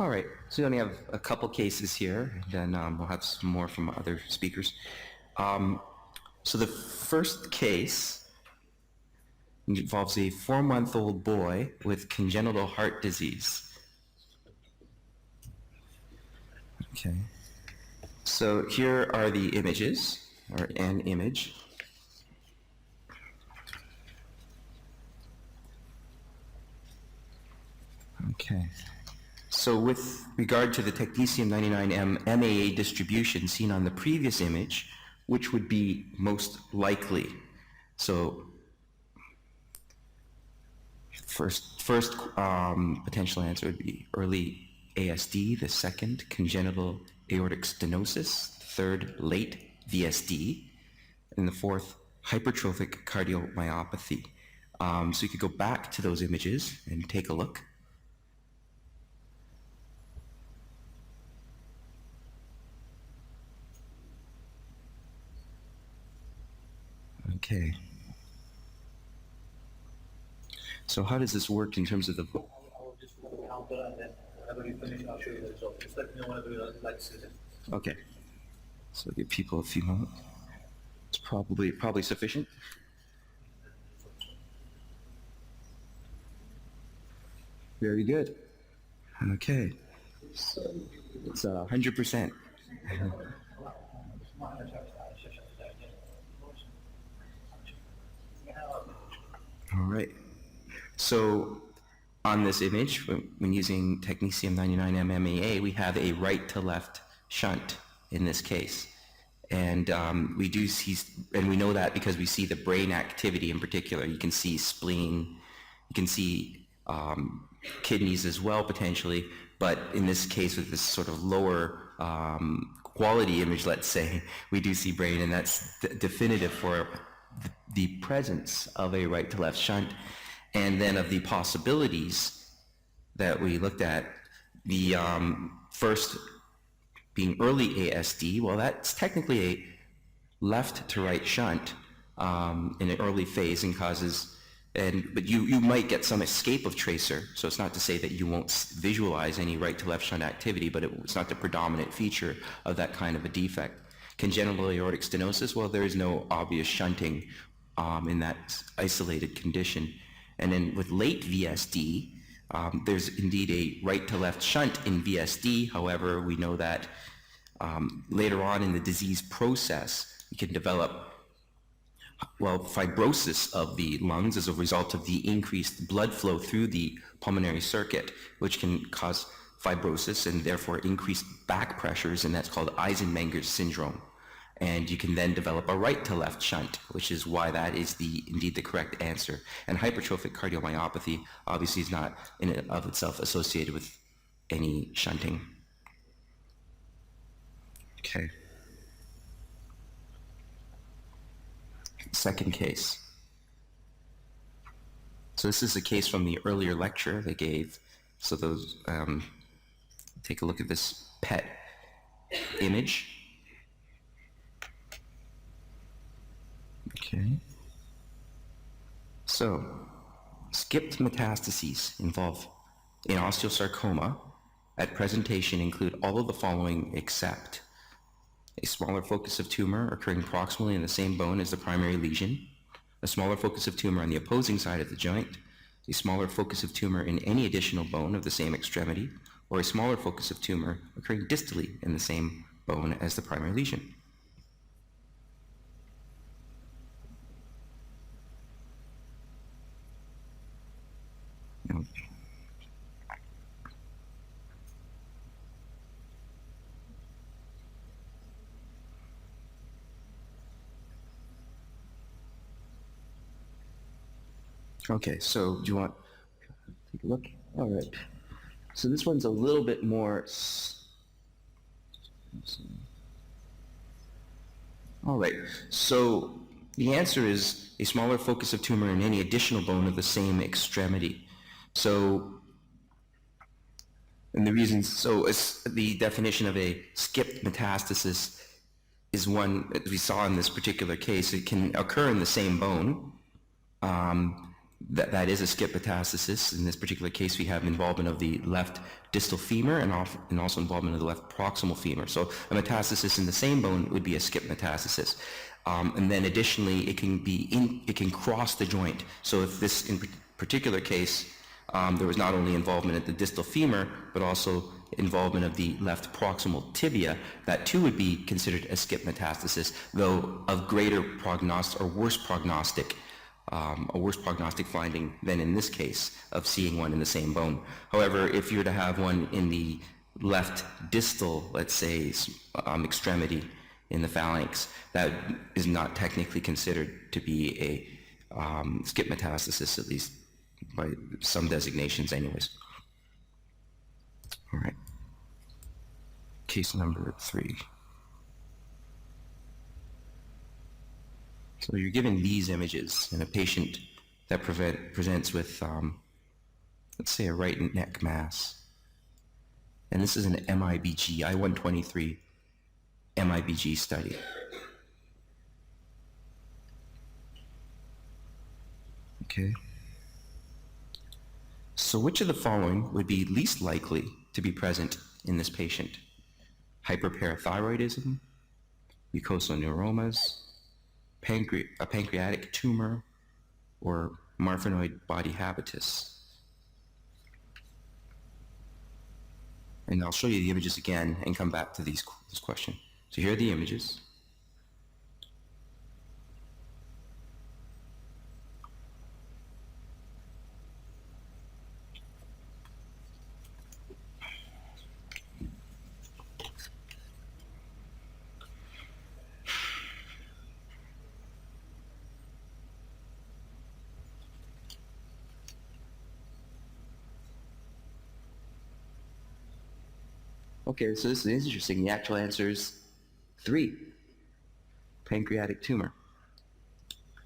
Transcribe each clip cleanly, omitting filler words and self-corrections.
All right, so we only have a couple cases here, and then we'll have some more from other speakers. So the first case involves a 4-month-old boy with congenital heart disease. Okay. So here are the images, or an image. Okay. So with regard to the technetium-99m MAA distribution seen on the previous image, which would be most likely? So first potential answer would be early ASD, the second congenital aortic stenosis, the third late VSD, and the fourth hypertrophic cardiomyopathy. So you could go back to those images and take a look. Okay. So how does this work in terms of the... I'll just put the counter, and then whenever you finish, I'll show you the result. Just let me know whenever you like to see it. Okay. So give people a few moments. It's probably sufficient. Very good. Okay. It's 100%. All right. So on this image, when using technetium-99m MAA, we have a right to left shunt in this case. And we do see, and we know that because we see the brain activity in particular. You can see spleen, you can see kidneys as well potentially, but in this case with this sort of lower quality image, let's say, we do see brain, and that's definitive for the presence of a right to left shunt. And then of the possibilities that we looked at, the first being early ASD, well, that's technically a left to right shunt in an early phase and causes, but you might get some escape of tracer, so it's not to say that you won't visualize any right to left shunt activity, but it's not the predominant feature of that kind of a defect. Congenital aortic stenosis, well, there is no obvious shunting in that isolated condition. And then with late VSD, there's indeed a right to left shunt in VSD. However, we know that later on in the disease process, you can develop, well, fibrosis of the lungs as a result of the increased blood flow through the pulmonary circuit, which can cause fibrosis and therefore increased back pressures, and that's called Eisenmenger's syndrome. And you can then develop a right to left shunt, which is why that is indeed the correct answer. And hypertrophic cardiomyopathy obviously is not in and of itself associated with any shunting. Okay. Second case. So this is a case from the earlier lecture they gave. So those, take a look at this PET image. Okay. So, skipped metastases involve in osteosarcoma at presentation include all of the following except a smaller focus of tumor occurring proximally in the same bone as the primary lesion, a smaller focus of tumor on the opposing side of the joint, a smaller focus of tumor in any additional bone of the same extremity, or a smaller focus of tumor occurring distally in the same bone as the primary lesion. Okay, so do you want to take a look? All right. So this one's a little bit more. All right. So the answer is a smaller focus of tumor in any additional bone of the same extremity. So, and the reason, so it's the definition of a skipped metastasis is one that we saw in this particular case. It can occur in the same bone. that is a skip metastasis. In this particular case, we have involvement of the left distal femur and also involvement of the left proximal femur. So a metastasis in the same bone would be a skip metastasis. And then additionally, it can cross the joint. So if this in particular case, there was not only involvement at the distal femur, but also involvement of the left proximal tibia, that too would be considered a skip metastasis, though of greater prognostic or worse prognostic, a worse prognostic finding than in this case of seeing one in the same bone. However, if you were to have one in the left distal, let's say, extremity in the phalanx, that is not technically considered to be a skip metastasis, at least by some designations anyways. All right. Case number 3. So you're given these images in a patient that presents with, let's say, a right neck mass. And this is an MIBG, I-123 MIBG study. Okay. So which of the following would be least likely to be present in this patient? Hyperparathyroidism, mucosal neuromas, a pancreatic tumor, or marfanoid body habitus? And I'll show you the images again and come back to this question. So here are the images. Okay, so this is interesting. The actual answer is 3, pancreatic tumor.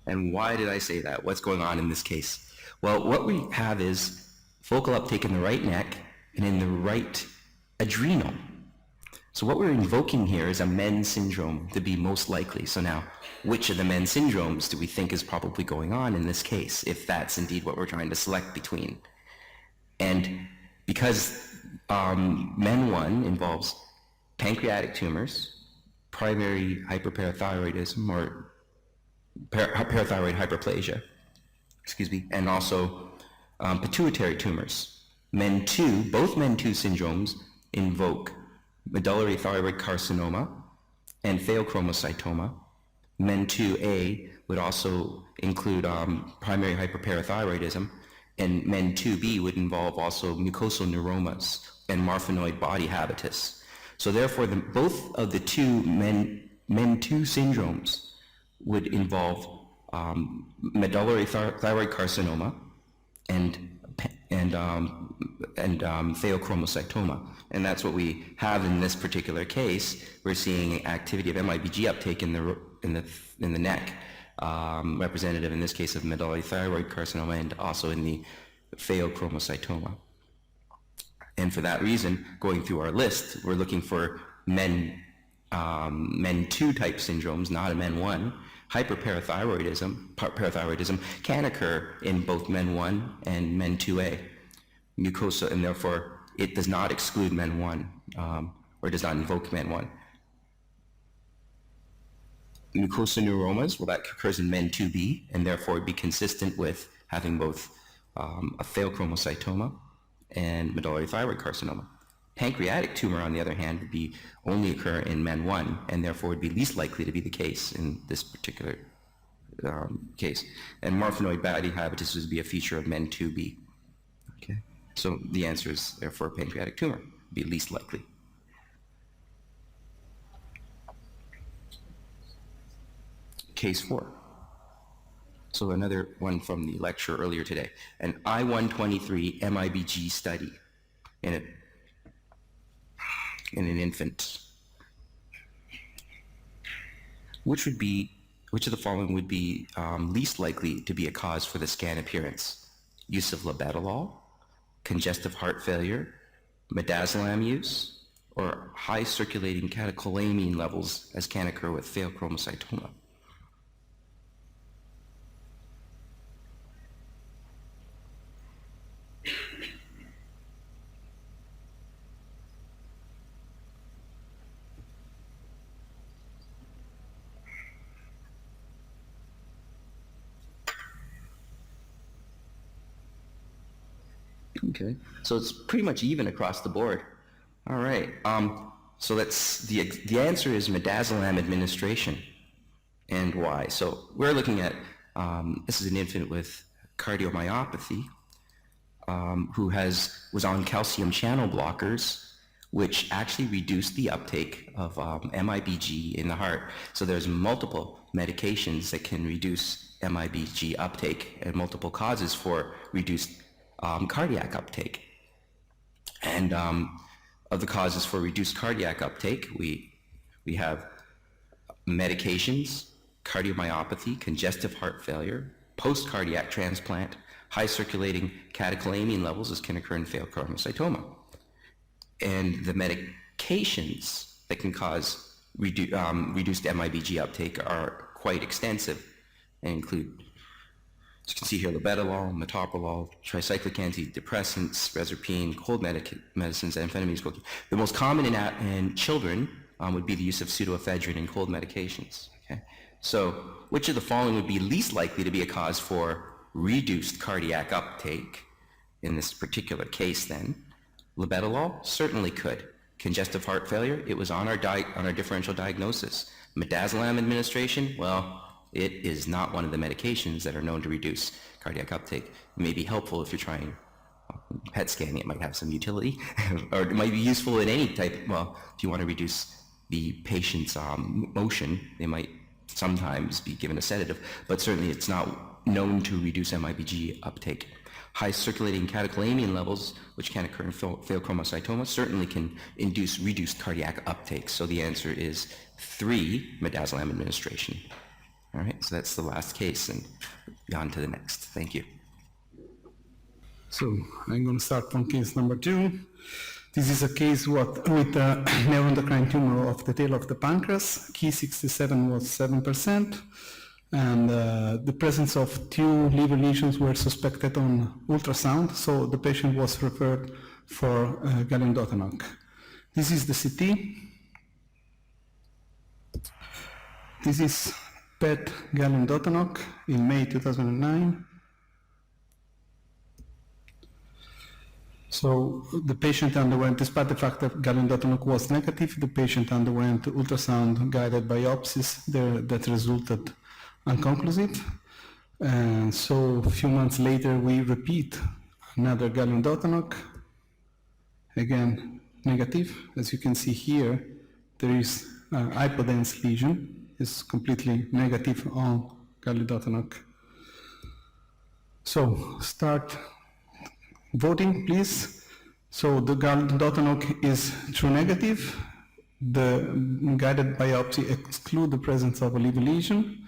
And why did I say that? What's going on in this case? Well, what we have is focal uptake in the right neck and in the right adrenal. So what we're invoking here is a MEN syndrome to be most likely. So now, which of the MEN syndromes do we think is probably going on in this case, if that's indeed what we're trying to select between? And because MEN1 involves pancreatic tumors, primary hyperparathyroidism or parathyroid hyperplasia, and also pituitary tumors. MEN2, both MEN2 syndromes invoke medullary thyroid carcinoma and pheochromocytoma. MEN2A would also include primary hyperparathyroidism, and MEN2B would involve also mucosal neuromas and marfanoid body habitus. So therefore, both of the two MEN2 syndromes would involve medullary thyroid carcinoma and pheochromocytoma. And that's what we have in this particular case. We're seeing activity of MIBG uptake in the neck, representative in this case of medullary thyroid carcinoma and also in the pheochromocytoma. And for that reason, going through our list, we're looking for MEN2 type syndromes, not a MEN1. Parathyroidism can occur in both MEN1 and MEN2A. Mucosa, and therefore it does not exclude MEN1 or does not invoke MEN1. Mucosal neuromas, well, that occurs in MEN2B, and therefore it'd be consistent with having both a pheochromocytoma and medullary thyroid carcinoma. Pancreatic tumor, on the other hand, would be only occur in MEN1, and therefore would be least likely to be the case in this particular case. And marfanoid body habitus would be a feature of MEN2B. Okay, so the answer is therefore pancreatic tumor would be least likely. Case 4. So another one from the lecture earlier today. An I-123 MIBG study in an infant. Which of the following would be least likely to be a cause for the scan appearance? Use of labetalol, congestive heart failure, midazolam use, or high circulating catecholamine levels, as can occur with pheochromocytoma? Okay, so it's pretty much even across the board. All right. So that's the answer is midazolam administration, and why? So we're looking at this is an infant with cardiomyopathy who was on calcium channel blockers, which actually reduced the uptake of MIBG in the heart. So there's multiple medications that can reduce MIBG uptake and multiple causes for reduced cardiac uptake. And of the causes for reduced cardiac uptake, we have medications, cardiomyopathy, congestive heart failure, post-cardiac transplant, high circulating catecholamine levels, as can occur in pheochromocytoma. And the medications that can cause reduced MIBG uptake are quite extensive and include, as you can see here, labetalol, metoprolol, tricyclic antidepressants, reserpine, cold medicines, amphetamines. The most common in children would be the use of pseudoephedrine and cold medications. Okay? So which of the following would be least likely to be a cause for reduced cardiac uptake in this particular case then? Labetalol certainly could. Congestive heart failure, it was on our differential diagnosis. Midazolam administration, well, it is not one of the medications that are known to reduce cardiac uptake. It may be helpful if you're trying PET scanning, it might have some utility, or it might be useful in any type, well, if you want to reduce the patient's motion, they might sometimes be given a sedative, but certainly it's not known to reduce MIBG uptake. High circulating catecholamine levels, which can occur in pheochromocytoma, certainly can induce reduced cardiac uptake. So the answer is 3, midazolam administration. All right, so that's the last case, and on to the next. Thank you. So I'm going to start from case number 2. This is a case with a neuroendocrine tumor of the tail of the pancreas. Ki67 was 7%, and the presence of 2 liver lesions were suspected on ultrasound, so the patient was referred for gallium dotanok. This is the CT. This is PET gallium dotanok in May 2009. So the patient underwent, despite the fact that gallium dotanok was negative, the patient underwent ultrasound-guided biopsies that resulted unconclusive. And so a few months later, we repeat another gallium dotanok, again negative. As you can see here, there is hypodense lesion, is completely negative on gallium dotanok. So start voting, please. So the gallium dotanok is true negative. The guided biopsy exclude the presence of a liver lesion,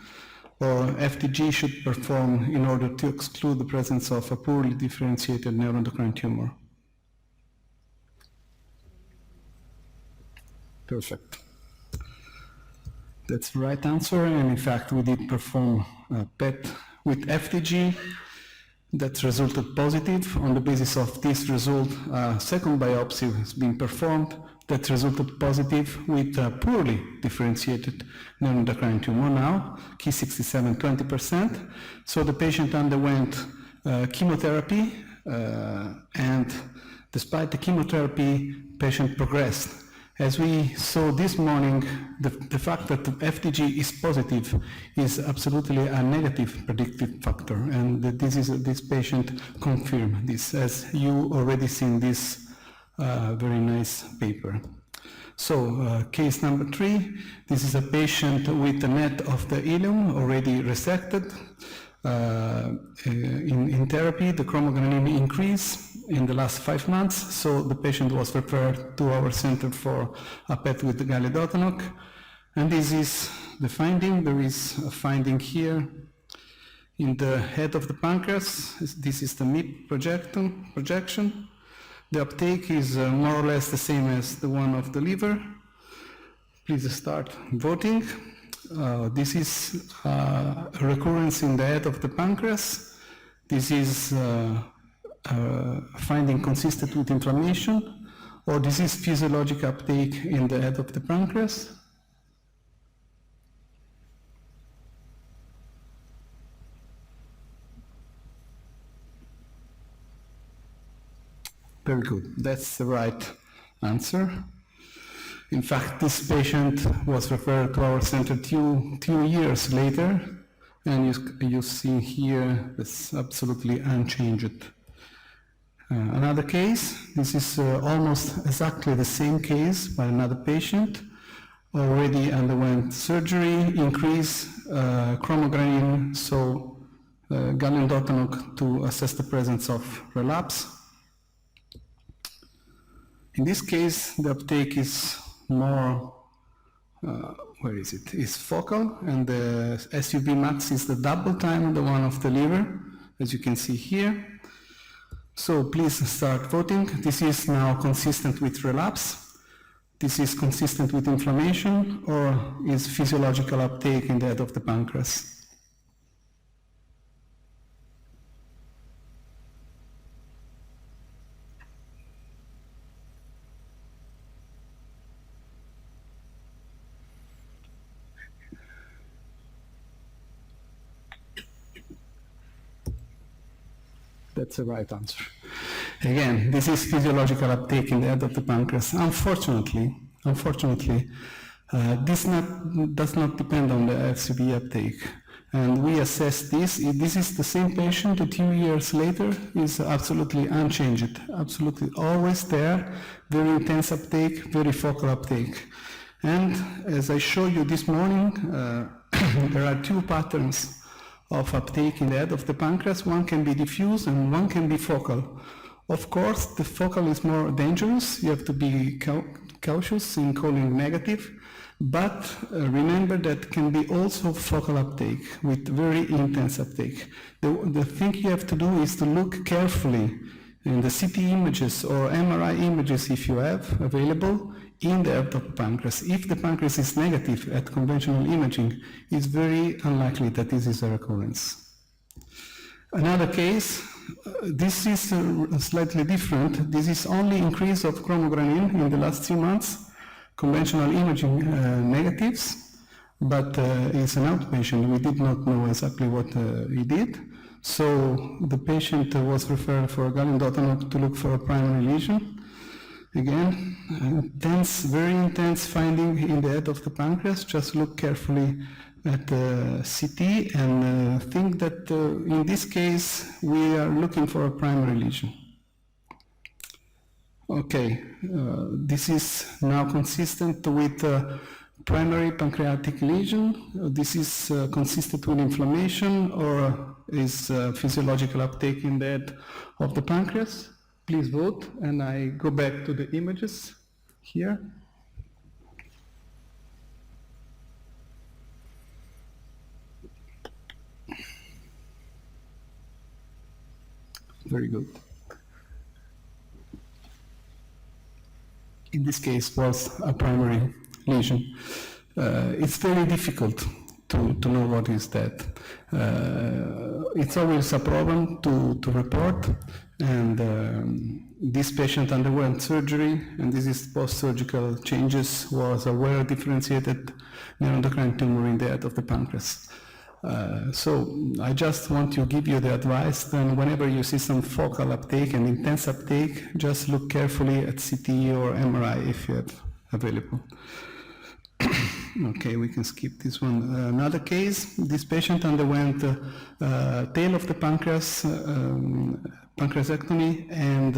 or FDG should perform in order to exclude the presence of a poorly differentiated neuroendocrine tumor. Perfect. That's the right answer, and in fact we did perform a PET with FDG that resulted positive. On the basis of this result, a second biopsy has been performed that resulted positive with a poorly differentiated neuroendocrine tumor now, Ki67 20%. So the patient underwent chemotherapy, and despite the chemotherapy, patient progressed. As we saw this morning, the fact that the FDG is positive is absolutely a negative predictive factor, and this patient confirmed this, as you already seen this very nice paper. So case number 3, this is a patient with the net of the ileum already resected. In therapy, the chromogranin increased in the last 5 months, so the patient was referred to our center for a PET with the gallium dotanok. And this is the finding. There is a finding here in the head of the pancreas. This is the MIP projection. The uptake is more or less the same as the one of the liver. Please start voting. This is a recurrence in the head of the pancreas. This is finding consistent with inflammation, or this is physiologic uptake in the head of the pancreas. Very good. That's the right answer. In fact, this patient was referred to our center two years later, and you see here it's absolutely unchanged. Another case, this is almost exactly the same case by another patient, already underwent surgery, increase chromogranin, so gallium dotanol to assess the presence of relapse. In this case, the uptake is more, where is it? Is focal, and the SUV max is the double time the one of the liver, as you can see here. So please start voting. This is now consistent with relapse. This is consistent with inflammation, or is physiological uptake in the head of the pancreas. That's the right answer. Again, this is physiological uptake in the head of the pancreas. Unfortunately, this does not depend on the FCB uptake. And we assess this. This is the same patient 2 years later, is absolutely unchanged, absolutely always there, very intense uptake, very focal uptake. And as I showed you this morning, there are two patterns of uptake in the head of the pancreas. One can be diffuse and one can be focal. Of course, the focal is more dangerous. You have to be cautious in calling negative, but remember that can be also focal uptake with very intense uptake. The thing you have to do is to look carefully in the CT images or MRI images, if you have available, in the head of the pancreas. If the pancreas is negative at conventional imaging, it's very unlikely that this is a recurrence. Another case, this is slightly different. This is only increase of chromogranin in the last 2 months, conventional imaging negatives, but it's an outpatient. We did not know exactly what he did. So the patient was referred for gallium dotanol to look for a primary lesion. Again, intense, very intense finding in the head of the pancreas. Just look carefully at the CT and think that in this case we are looking for a primary lesion. Okay, this is now consistent with primary pancreatic lesion. This is consistent with inflammation or is physiological uptake in the head of the pancreas. Please vote, and I go back to the images here. Very good. In this case, was a primary lesion. It's very difficult to know what is that. It's always a problem to report, and this patient underwent surgery, and this is post-surgical changes, was a well-differentiated neuroendocrine tumor in the head of the pancreas. So I just want to give you the advice that whenever you see some focal uptake and intense uptake, just look carefully at CT or MRI if you have available. Okay, we can skip this one. Another case, this patient underwent tail of the pancreas, pancreasectomy and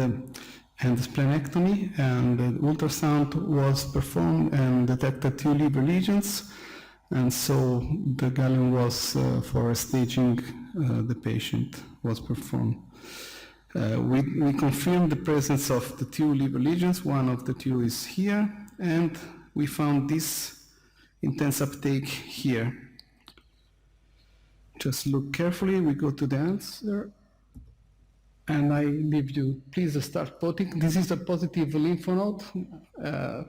splenectomy, and the ultrasound was performed and detected 2 liver lesions, and so the gallium was for staging the patient was performed. We confirmed the presence of the 2 liver lesions. One of the 2 is here, and we found this intense uptake here. Just look carefully, we go to the answer, and I leave you, please start voting. This is a positive lymph node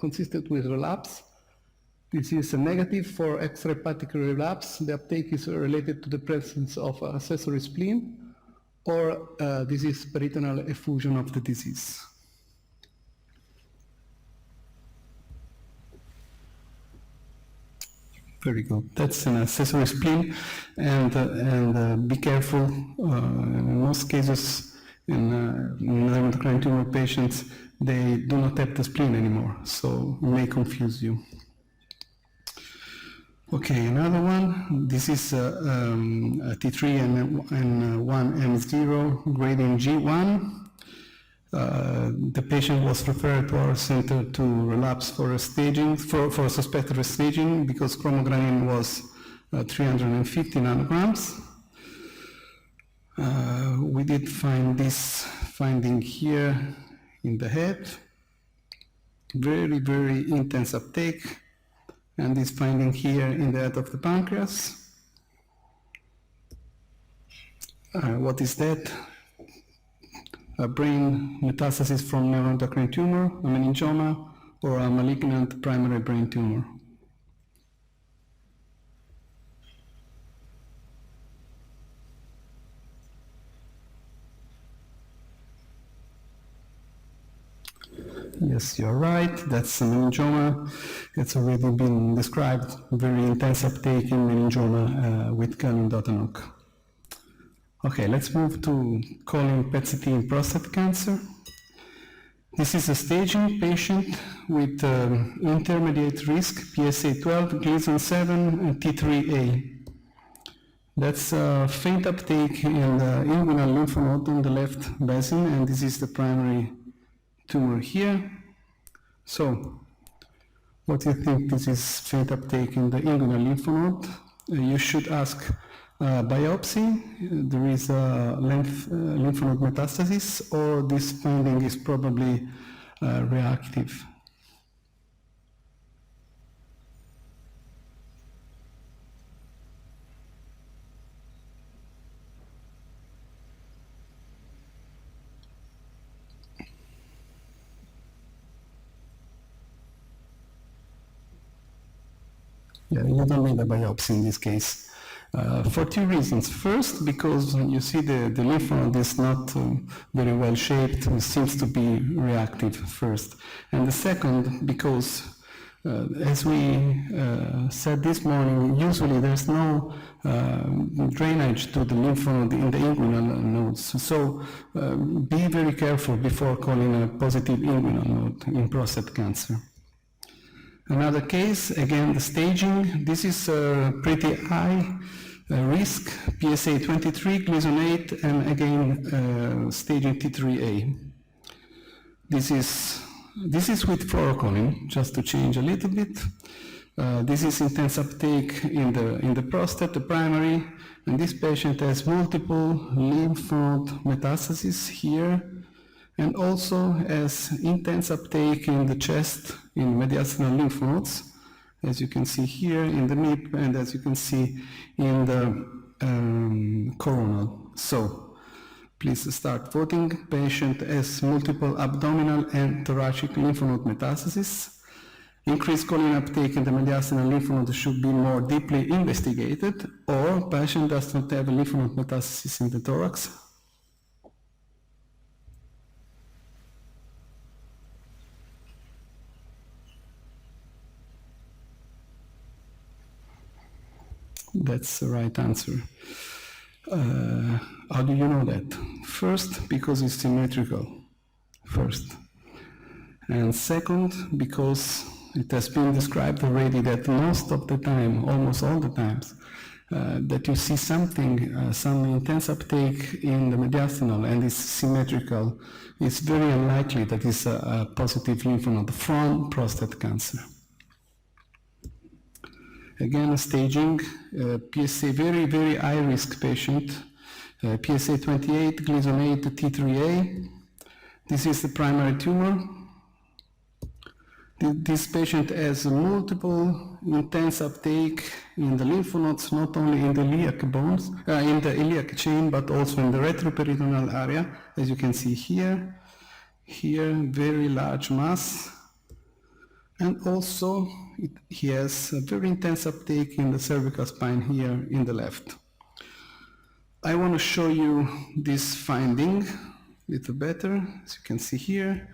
consistent with relapse. This is a negative for extrahepatic relapse. The uptake is related to the presence of accessory spleen, or this is peritoneal effusion of the disease. Very good. That's an accessory spleen, and be careful. In most cases, in neuroendocrine tumor patients, they do not have the spleen anymore, so it may confuse you. Okay, another one. This is a T3 and 1M0 grading G1. The patient was referred to our center to relapse for staging, for suspected restaging, because chromogranin was 350 nanograms. We did find this finding here in the head, very, very intense uptake, and this finding here in the head of the pancreas. What is that? A brain metastasis from neuroendocrine tumor, a meningioma, or a malignant primary brain tumor. Yes, you're right, that's a meningioma. It's already been described, very intense uptake in meningioma with galin-Dotanok. Okay, let's move to colon PET-CT in prostate cancer. This is a staging patient with intermediate risk, PSA 12, Gleason 7, and T3A. That's a faint uptake in the inguinal lymph node in the left basin, and this is the primary tumor here. So, what do you think this is faint uptake in the inguinal lymph node? You should ask biopsy, there is a lymph node metastasis, or this finding is probably reactive. Yeah, you don't need a biopsy in this case. For two reasons. First, because you see the lymph node is not very well shaped, it seems to be reactive first. And the second, because as we said this morning, usually there's no drainage to the lymph node in the inguinal nodes. So be very careful before calling a positive inguinal node in prostate cancer. Another case, again the staging, this is pretty high risk, PSA 23, Gleason 8, and again staging T3A. This is with fluorocolin, just to change a little bit. This is intense uptake in the prostate, the primary, and this patient has multiple lymph node metastases here, and also has intense uptake in the chest, in mediastinal lymph nodes, as you can see here in the MIP, and as you can see in the coronal. So, please start voting. Patient has multiple abdominal and thoracic lymph node metastases. Increased colon uptake in the mediastinal lymph node should be more deeply investigated, or patient does not have a lymph node metastasis in the thorax. That's the right answer. How do you know that? First, because it's symmetrical. First. And second, because it has been described already that most of the time, almost all the times, that you see something, some intense uptake in the mediastinal and it's symmetrical, it's very unlikely that it's a positive lymph node from prostate cancer. Again, staging, PSA very, very high risk patient, PSA 28, Gleason 8, T3A. This is the primary tumor. This patient has multiple intense uptake in the lymph nodes, not only in the iliac bones, in the iliac chain, but also in the retroperitoneal area, as you can see here. Here, very large mass. And also, he has a very intense uptake in the cervical spine here in the left. I want to show you this finding a little better, as you can see here.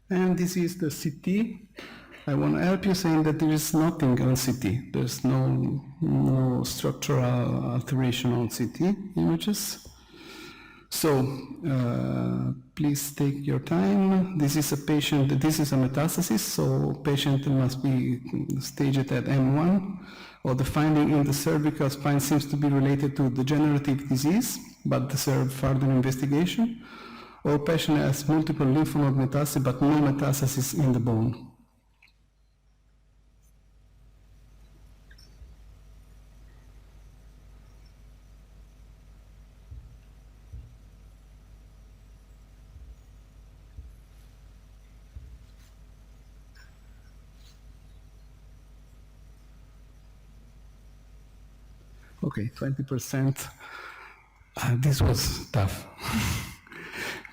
And this is the CT. I want to help you saying that there is nothing on CT. There's no structural alteration on CT images. So, please take your time. This is a patient, this is a metastasis, so patient must be staged at M1, or the finding in the cervical spine seems to be related to degenerative disease, but deserve further investigation. Or patient has multiple lymph node metastasis, but no metastasis in the bone. Okay, 20%. This was tough.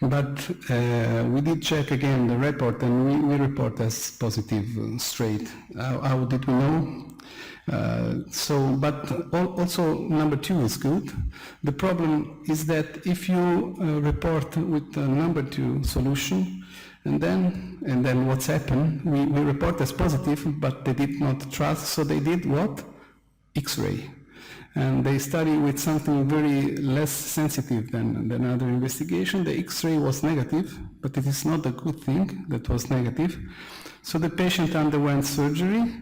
But we did check again the report, and we report as positive straight. How did we know? But also number 2 is good. The problem is that if you report with the number 2 solution, and then what's happened? We report as positive, but they did not trust, so they did what? X-ray. And they study with something very less sensitive than other investigation. The X-ray was negative, but it is not a good thing that was negative. So the patient underwent surgery,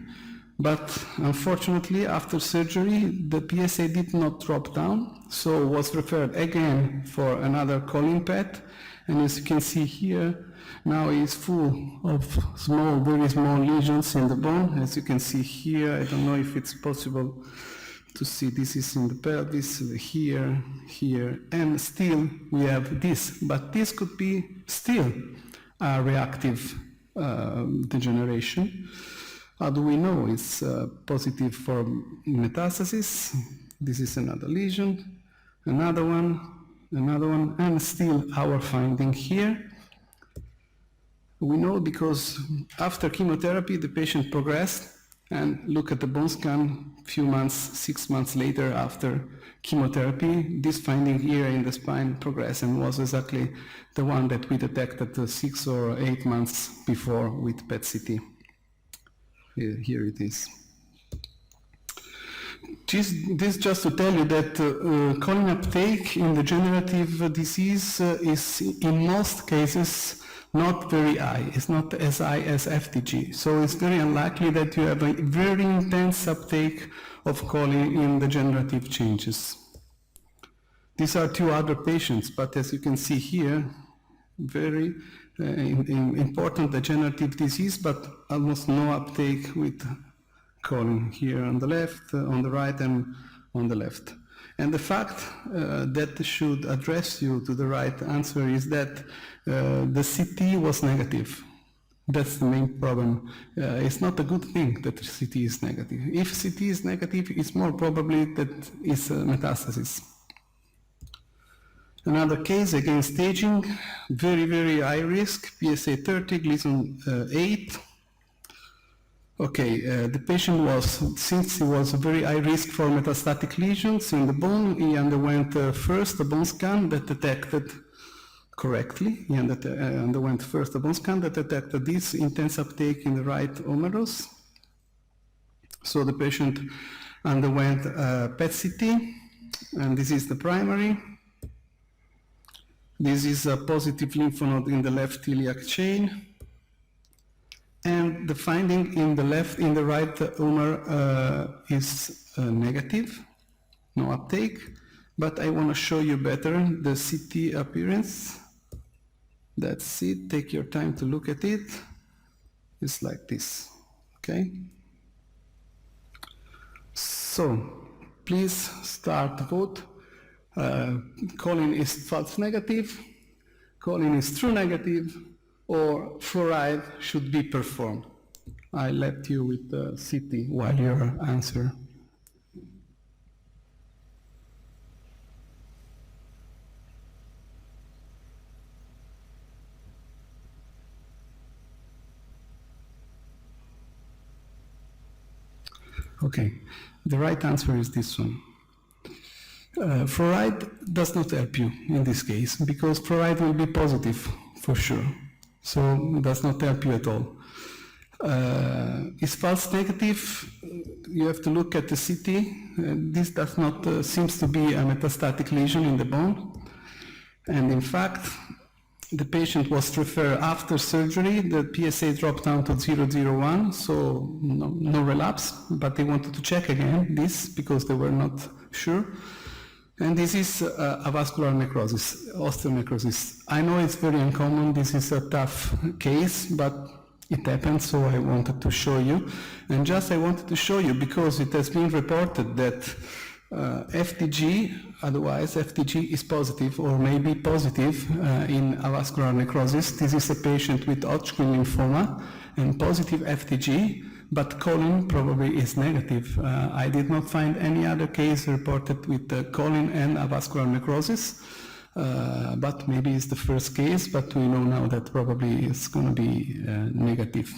but unfortunately after surgery the PSA did not drop down, so was referred again for another colon PET. And as you can see here, now he is full of small, very small lesions in the bone. As you can see here, I don't know if it's possible to see, this is in the pelvis, here, and still we have this, but this could be still a reactive degeneration. How do we know it's positive for metastasis? This is another lesion, another one, and still our finding here. We know because after chemotherapy the patient progressed, and look at the bone scan few months, 6 months later after chemotherapy, this finding here in the spine progressed and was exactly the one that we detected 6 or 8 months before with PET-CT. Here it is. This just to tell you that choline uptake in degenerative disease is in most cases not very high. It's not as high as FTG. So it's very unlikely that you have a very intense uptake of choline in degenerative changes. These are 2 other patients, but as you can see here, very important degenerative disease, but almost no uptake with choline here on the left, on the right, and on the left. And the fact that should address you to the right answer is that the CT was negative. That's the main problem. It's not a good thing that the CT is negative. If CT is negative, it's more probably that it's metastasis. Another case, again staging, very, very high risk, PSA 30, Gleason 8. Okay, the patient was, since he was a very high risk for metastatic lesions in the bone, he underwent first a bone scan that detected correctly. He underwent first a bone scan that detected this intense uptake in the right humerus. So the patient underwent PET-CT, and this is the primary. This is a positive lymph node in the left iliac chain. And the finding in the right humor is negative, no uptake. But I want to show you better the CT appearance. That's it. Take your time to look at it. It's like this. Okay. So please start the vote. Choline is false negative. Choline is true negative. Or fluoride should be performed. I left you with the CT while your answer. Okay, the right answer is this one. Fluoride does not help you in this case because fluoride will be positive for sure. So it does not help you at all. Is false negative, you have to look at the CT. This does not seems to be a metastatic lesion in the bone. And in fact, the patient was referred after surgery. The PSA dropped down to 0.01, so no relapse, but they wanted to check again this because they were not sure. And this is avascular necrosis, osteonecrosis. I know it's very uncommon, this is a tough case, but it happened, so I wanted to show you. And just I wanted to show you because it has been reported that FTG, otherwise FTG is positive or may be positive in avascular necrosis. This is a patient with Hodgkin lymphoma and positive FTG, but colon probably is negative. I did not find any other case reported with colon and avascular necrosis, but maybe it's the first case, but we know now that probably it's going to be negative.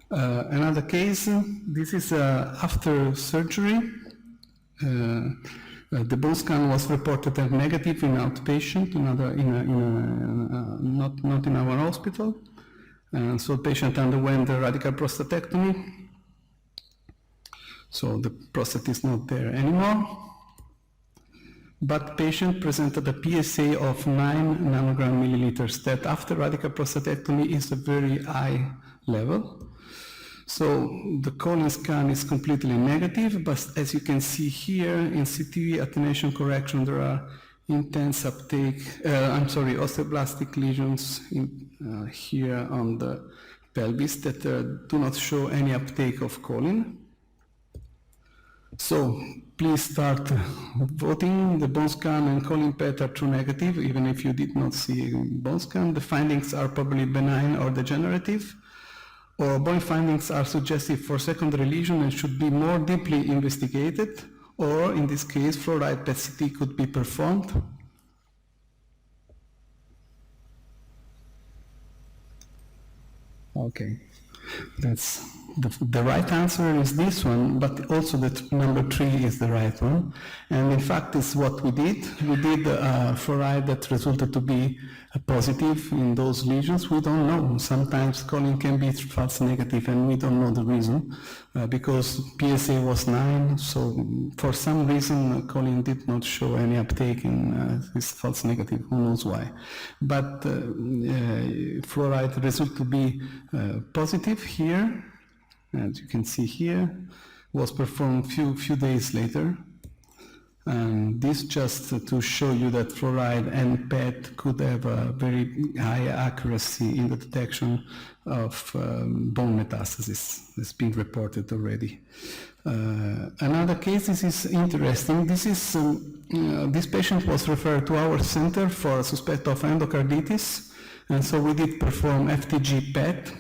Another case, this is after surgery. The bone scan was reported as negative in outpatient, not in our hospital. So the patient underwent a radical prostatectomy. So the prostate is not there anymore. But patient presented a PSA of 9 nanogram milliliters. That after radical prostatectomy is a very high level. So the colon scan is completely negative, but as you can see here in CT attenuation correction, there are intense uptake, osteoblastic lesions here on the pelvis that do not show any uptake of colon. So please start voting. The bone scan and colon PET are true negative, even if you did not see bone scan. The findings are probably benign or degenerative, or bone findings are suggestive for secondary lesion and should be more deeply investigated, or in this case, fluoride PET-CT could be performed. Okay, that's the right answer is this one, but also that number 3 is the right one. And in fact, it's what we did. We did fluoride that resulted to be positive in those lesions. We don't know. Sometimes colon can be false negative, and we don't know the reason because PSA was 9. So for some reason, colon did not show any uptake in this false negative. Who knows why? But fluoride resulted to be positive here. As you can see here, was performed few days later. And this just to show you that fluoride and PET could have a very high accuracy in the detection of bone metastasis. It's been reported already. Another case, this is interesting. This patient was referred to our center for a suspect of endocarditis, and so we did perform FTG PET.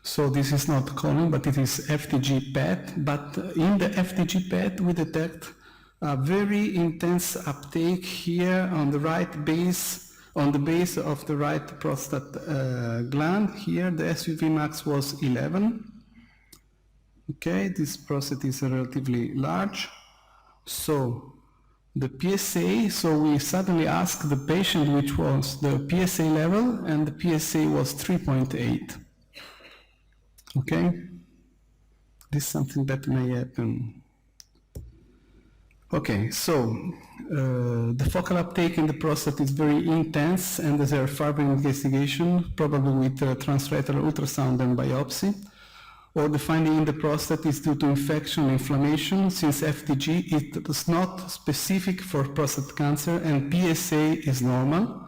So this is not colon, but it is FTG PET. But in the FTG PET, we detect a very intense uptake here on the right base, on the base of the right prostate gland. Here, the SUV max was 11. Okay, this prostate is relatively large. So the PSA, so we suddenly asked the patient which was the PSA level, and the PSA was 3.8. Okay, this is something that may happen. Okay, so the focal uptake in the prostate is very intense, and there are further investigation, probably with transrectal ultrasound and biopsy. Or the finding in the prostate is due to infection, inflammation, since FTG is not specific for prostate cancer and PSA is normal.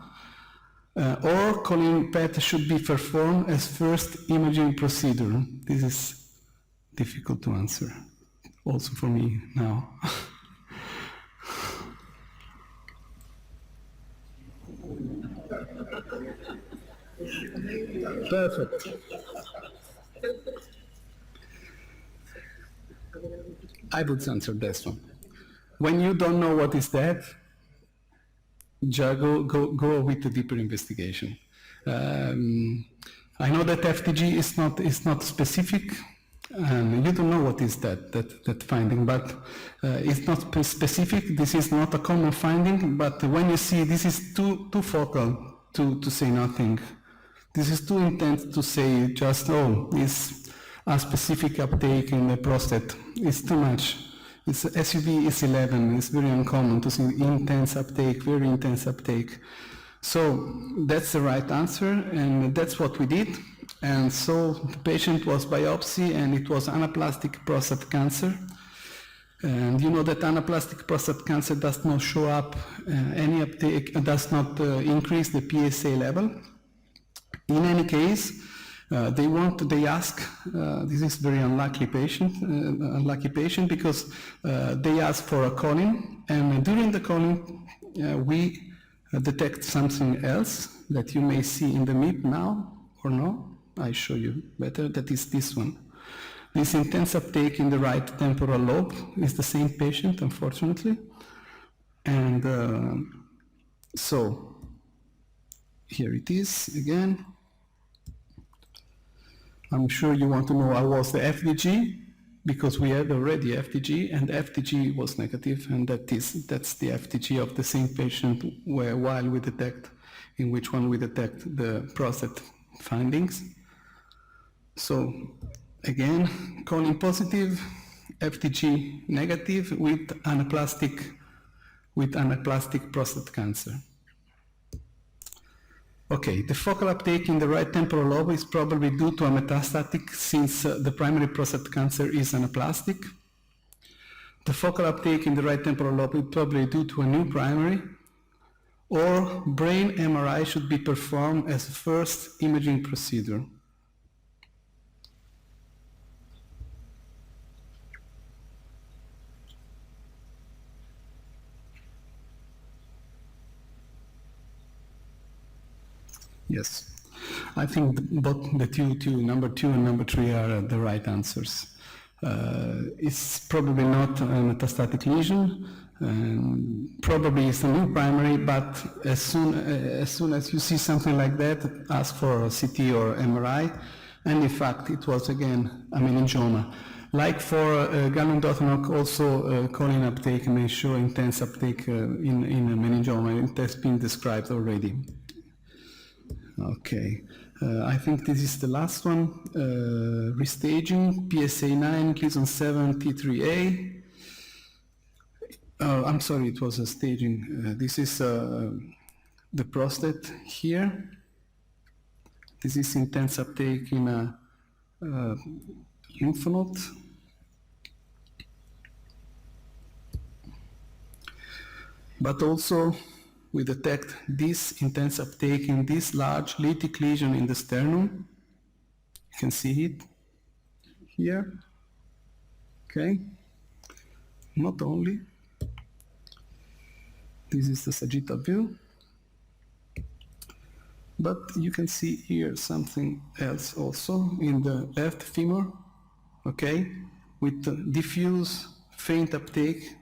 Or colon PET should be performed as first imaging procedure. This is difficult to answer, also for me now. Perfect. I would answer this one. When you don't know what is that, just go with the deeper investigation. I know that FTG is not specific, and you don't know what is that finding, but it's not specific. This is not a common finding, but when you see this is too focal to say nothing. This is too intense to say just, oh, it's a specific uptake in the prostate. It's too much. It's SUV is 11. It's very uncommon to see intense uptake, very intense uptake. So that's the right answer, and that's what we did. And so the patient was biopsy, and it was anaplastic prostate cancer. And you know that anaplastic prostate cancer does not show up any uptake, does not increase the PSA level. In any case, they ask, this is very unlucky patient because they ask for a choline, and during the choline we detect something else that you may see in the MIP now, or no? I show you better, that is this one. This intense uptake in the right temporal lobe is the same patient, unfortunately. And so, here it is again. I'm sure you want to know how was the FDG, because we had already FDG, and FDG was negative, and that's the FDG of the same patient while we detect, in which one we detect the prostate findings. So, again, choline positive, FDG negative with anaplastic prostate cancer. Okay, the focal uptake in the right temporal lobe is probably due to a metastatic, since the primary prostate cancer is anaplastic. The focal uptake in the right temporal lobe is probably due to a new primary, or brain MRI should be performed as a first imaging procedure. Yes, I think both the number 2 and number 3 are the right answers. It's probably not a metastatic lesion, probably it's a new primary, but as soon as you see something like that, ask for a CT or MRI, and in fact it was again a meningioma. Like for Galen-Dothnok, also choline uptake may show intense uptake in a meningioma. It has been described already. Okay, I think this is the last one. Restaging, PSA 9, Gleason 7, T3A. I'm sorry, it was a staging. This is the prostate here. This is intense uptake in a lymph node. But also, we detect this intense uptake in this large lytic lesion in the sternum. You can see it here. Okay. Not only. This is the sagittal view. But you can see here something else also in the left femur. Okay. With the diffuse faint uptake,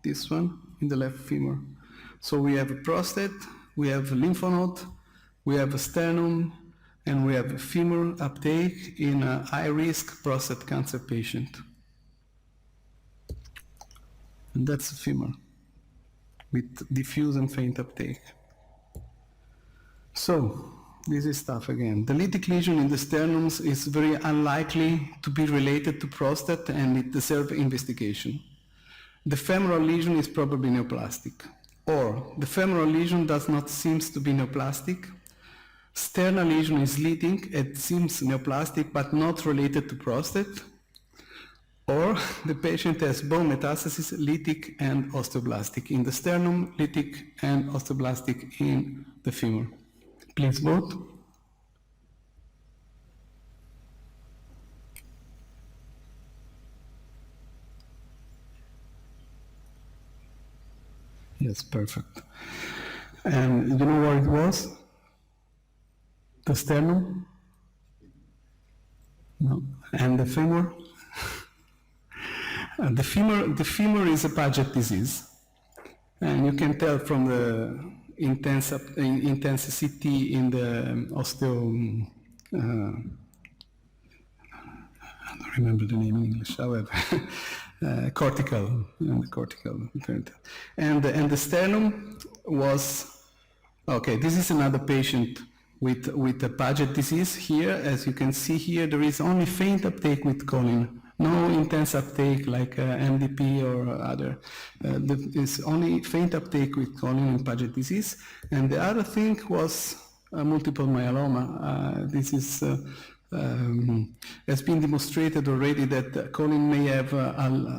this one in the left femur. So we have a prostate, we have a lymph node, we have a sternum, and we have a femoral uptake in a high-risk prostate cancer patient. And that's a femur with diffuse and faint uptake. So, this is stuff again. The lytic lesion in the sternums is very unlikely to be related to prostate, and it deserves investigation. The femoral lesion is probably neoplastic. Or the femoral lesion does not seem to be neoplastic. Sternal lesion is lytic, it seems neoplastic but not related to prostate. Or the patient has bone metastasis, lytic and osteoblastic in the sternum, lytic and osteoblastic in the femur. Please vote. Yes, perfect. And you know where it was? The sternum? No. And the femur? The femur is a Paget disease. And you can tell from the intense CT in the I don't remember the name in English, however. Cortical. And the sternum was, okay, this is another patient with a Paget disease here. As you can see here, there is only faint uptake with choline, No intense uptake like MDP or other. It's only faint uptake with choline and Paget disease. And the other thing was multiple myeloma. This is has been demonstrated already that choline may have a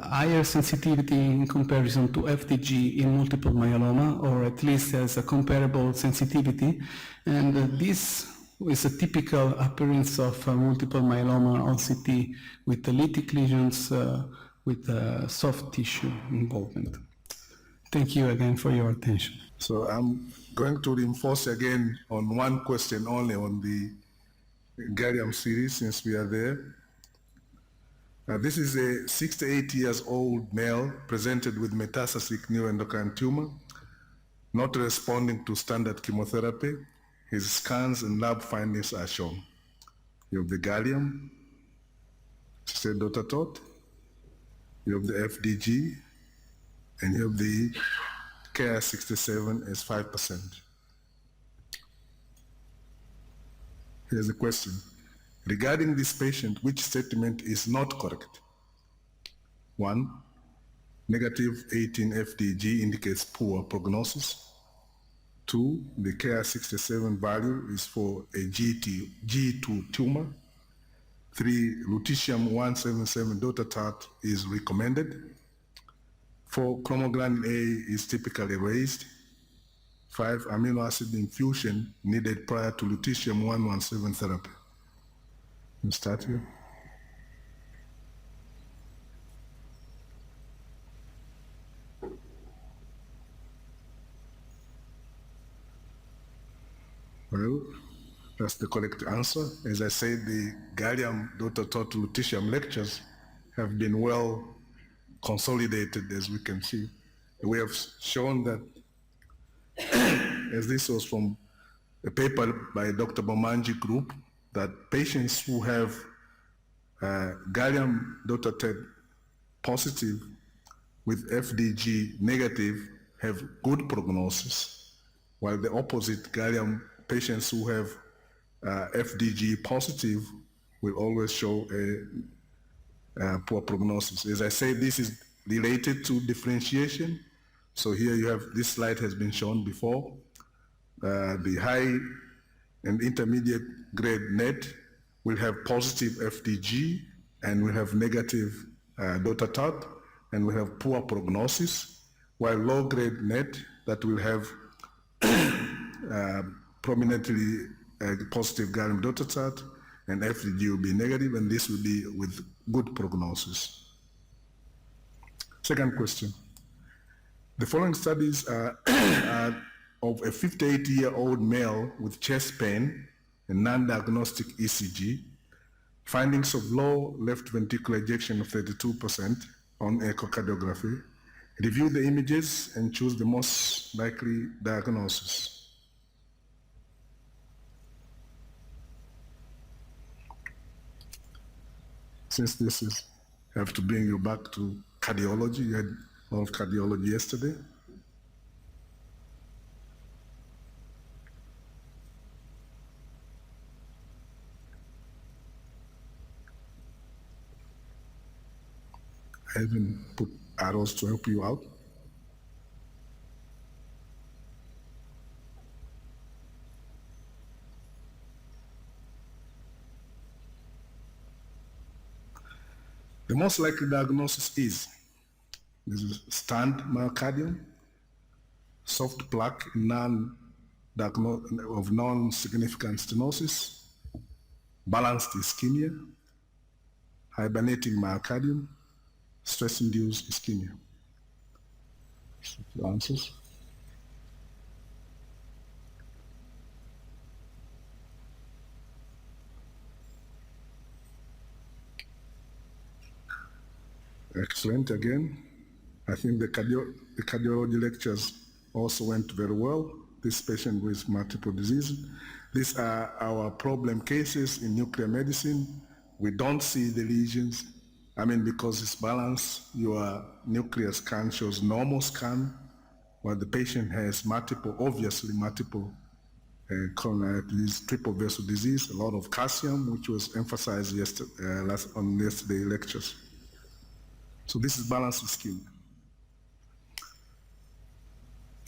higher sensitivity in comparison to FDG in multiple myeloma, or at least has a comparable sensitivity. And this is a typical appearance of multiple myeloma on CT with the lytic lesions with soft tissue involvement. Thank you again for your attention. So I'm going to reinforce again on one question only on the gallium series, since we are there. This is a 68 years old male presented with metastatic neuroendocrine tumor, not responding to standard chemotherapy. His scans and lab findings are shown. You have the gallium, Sister Dr. Todd, you have the FDG, and you have the KS67 as 5%. Here's a question. Regarding this patient, which statement is not correct? 1, negative 18 FDG indicates poor prognosis. 2, the KS67 value is for a G2 tumor. 3, lutetium-177 DOTATAT is recommended. 4, chromogranin A is typically raised. 5, amino acid infusion needed prior to lutetium-117 therapy. Let's start here. Well, that's the correct answer. As I said, the gallium DOTATAT lutetium lectures have been well consolidated, as we can see. We have shown that, as this was from a paper by Dr. Bomanji group, that patients who have gallium DOTATAT positive with FDG negative have good prognosis, while the opposite gallium patients who have FDG positive will always show a poor prognosis. As I say, this is related to differentiation. So here you have, this slide has been shown before. The high and intermediate grade NET will have positive FDG and will have negative DOTATAT and will have poor prognosis, while low grade NET that will have prominently positive gallium DOTATAT and FDG will be negative, and this will be with good prognosis. Second question. The following studies are of a 58-year-old male with chest pain and non-diagnostic ECG, findings of low left ventricular ejection of 32% on echocardiography. Review the images and choose the most likely diagnosis. Since this is, I have to bring you back to cardiology. You had a lot of cardiology yesterday. I even put arrows to help you out. The most likely diagnosis is this is stunned myocardium, soft plaque of non-significant stenosis, balanced ischemia, hibernating myocardium, stress-induced ischemia. The answers. Excellent again. I think the cardiology lectures also went very well. This patient with multiple disease. These are our problem cases in nuclear medicine. We don't see the lesions. I mean, because it's balanced, your nuclear scan shows normal scan, while the patient has multiple, obviously multiple coronary disease, triple vessel disease, a lot of calcium, which was emphasized on yesterday's lectures. So this is balanced ischemia.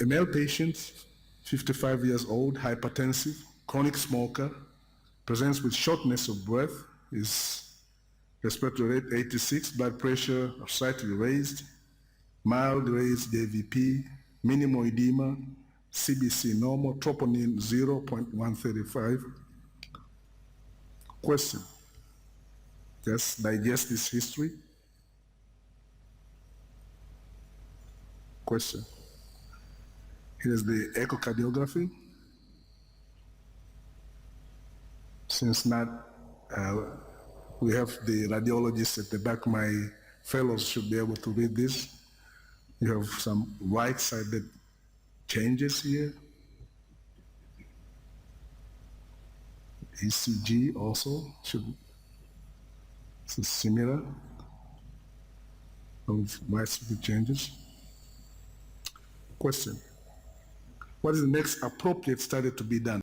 A male patient, 55 years old, hypertensive, chronic smoker, presents with shortness of breath, is respiratory rate 86, blood pressure slightly raised, mild raised AVP, minimal edema, CBC normal, troponin 0.135. Question. Just digest this history. Question. Here's the echocardiography. Since not, we have the radiologist at the back, my fellows should be able to read this. You have some right-sided changes here. ECG also should, it's similar of right-sided changes. Question. What is the next appropriate study to be done?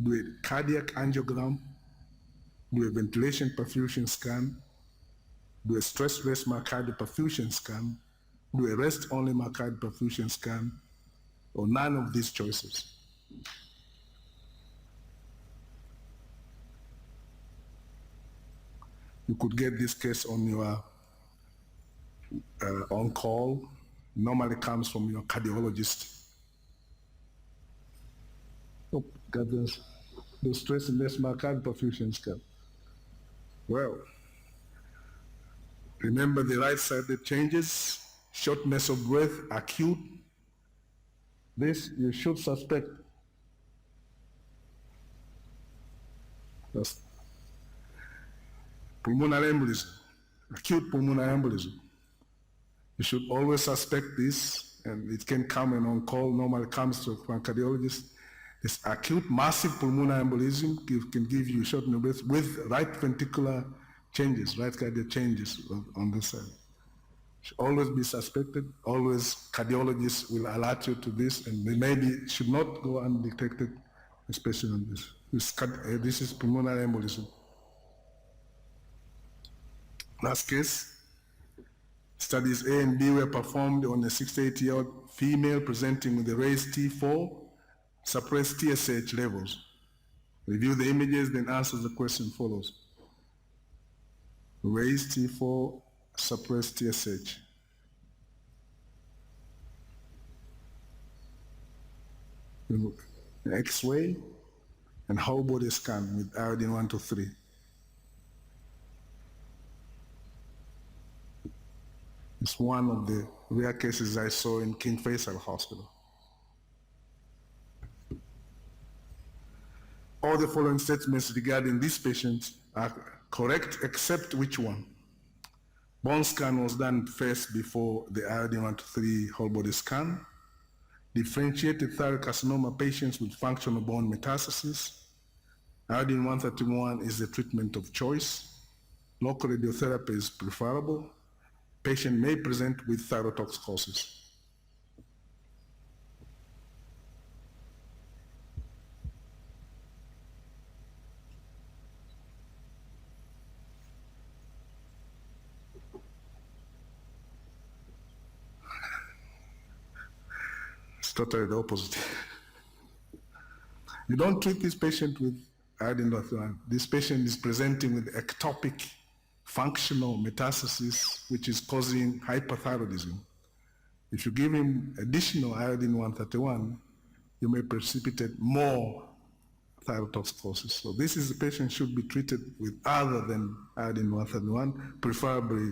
Do a cardiac angiogram, do a ventilation perfusion scan, do a stress-rest myocardial perfusion scan, do a rest-only myocardial perfusion scan, or none of these choices. You could get this case on your on-call. Normally comes from your cardiologist. Oh, got this. The stress and less myocardial perfusion scan. Well, remember the right-sided changes, shortness of breath, acute. This you should suspect. That's pulmonary embolism, acute pulmonary embolism. You should always suspect this, and it can come and on call, normally comes to a cardiologist. This acute massive pulmonary embolism can give you shortness of breath with right ventricular changes, right cardiac changes on this side. Should always be suspected. Always cardiologists will alert you to this, and they maybe should not go undetected, especially on this. This is pulmonary embolism. Last case. Studies A and B were performed on a 68-year-old female presenting with a raised T4, suppressed TSH levels. Review the images, then answer the question follows. Raised T4, suppressed TSH. X-ray and whole body scan with iodine 1 to 3. It's one of the rare cases I saw in King Faisal Hospital. All the following statements regarding these patients are correct, except which one? Bone scan was done first before the iodine 1 to 3 whole body scan. Differentiated thyroid carcinoma patients with functional bone metastasis. Iodine 131 is the treatment of choice. Local radiotherapy is preferable. Patient may present with thyrotoxicosis. It's totally the opposite. You don't treat this patient with iodine 131. This patient is presenting with ectopic functional metastasis, which is causing hyperthyroidism. If you give him additional iodine 131, you may precipitate more thyrotoxicosis. So this is the patient should be treated with other than iodine 131, preferably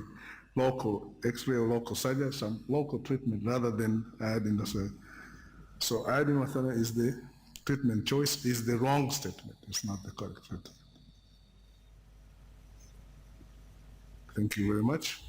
local X-ray or local surgery, some local treatment rather than iodine 131. So iodine 131 is the treatment choice, is the wrong statement. It's not the correct treatment. Thank you very much.